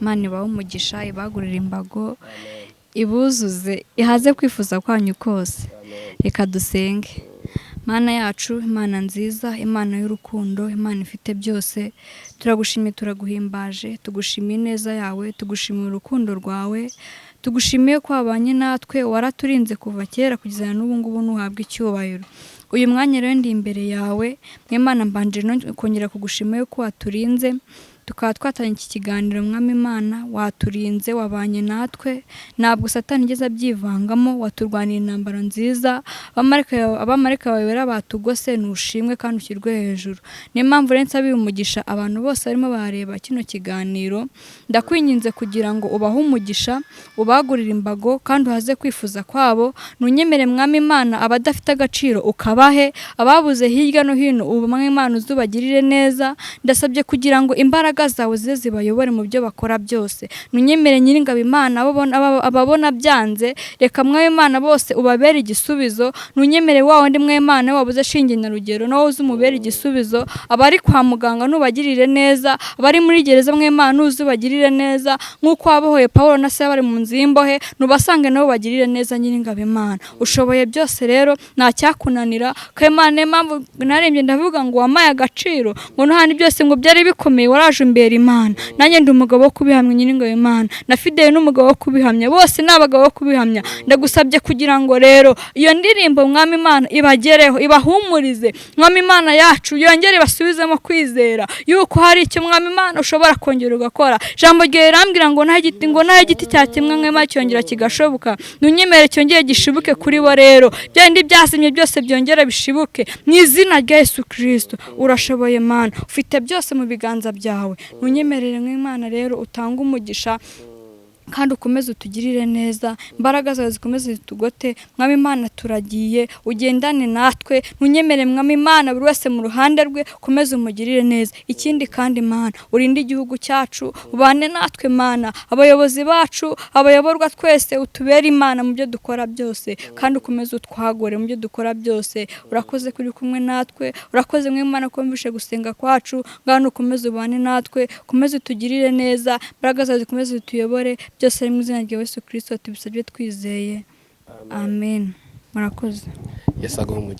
Imana ibahe umugisha ibagurira imbago ibuzuze ihaze kwifuza kwanyu kose reka dusenge Mana yacu Imana nziza Imana y'urukundo Imana ifite byose turagushimiye turaguhimbaje tugushimiye neza yawe tugushimiye urukundo rwawe tugushimiye ko wabanye natwe waraturinze kuva kera kugeza n'ubu ngubu nuhabwa icyubahiro uyu mwanya rero ndi imbere yawe Imana mbanje no kongera kugushimiye ko waturinze tukaba twatanye iki kiganiro mwami Imana waturinze wabanye natwe ntabwo satani igeze abyivangamo waturwanira intambara nziza abamarika bawe bera batugose nushimwe kandi ushyirwe hejuru niyo mpamvu rero nsabiye umugisha abantu bose barimo bareba kino kiganiro ndakwinginze kugira ngo ubahe umugisha ubagurire imbago kandi uhaze kwifuza kwabo nunyemere mwami Imana abadafite agaciro ukabahe ababuze hirya no hino ubu mwami Imana uzubagirire neza ndasabye kugira ngo imbaraga zawe zibayobore mu byo bakora byose nunyemere nyiringabo Imana ababona byanze reka mwami Imana bose ubabere igisubizo nunyemere wawe ndi mwami Imana wabuze shinge na rugero nawe uzumubere igisubizo abari kwa muganga nubagirire neza abari muri gereza mwami Imana uzubagirire neza nkuko wabohoye Paulo na Sila bari mu nzimbohe nubasange nabo bagirire neza nyiringabo Imana ushoboye byose rero nta cyakunanira ko Imana impamvu narembye ndavuga ngo wamaye agaciro ngo n'ahandi byose ngo byari bikomeye waraje imbere Imana nanjye ndi umugabo wo kubihamya nyiringabo Imana na Fidele n'umugabo wo kubihamya bose n'abagabo wo kubihamya ndagusabye kugira ngo rero iyo ndirimbo mwami Imana ibagereho ibahumurize mwami Imana yacu yongere basubizemo kwizera yuko hari icyo mwami Imana ushobora kongera ugakora jambo rye rambwira ngo nta giti cyakimwe mwema cyongera kigashoboka nunyemere cyongeye gishibuke kuri bo rero byandi byazimye byose byongera bishibuke mu izina rya Yesu Kristo urashoboye Mana ufite byose mu biganza byawe nunyemerere nk'Imana rero utanga umugisha kandi ukomeze utugirire neza imbaraga zawe zikomeze zitugote mwami Imana turagiye ugendane natwe nunyemere mwami Imana buri wese mu ruhande rwe ukomeze umugirire neza ikindi kandi Imana urinde igihugu cyacu ubane natwe Imana abayobozi bacu abayoborwa twese utubere Imana mu byo dukora byose kandi ukomeze utwagore mu byo dukora byose urakoze kuri kumwe natwe urakoze mwami Imana kumvishe gusenga kwacu ngano ukomeze ubane natwe ukomeze utugirire neza imbaraga zawe zikomeze zituyobore byose mu izina rya Yesu Kristo tubisabye twizeye amen murakoze Yesu aguhe umugisha.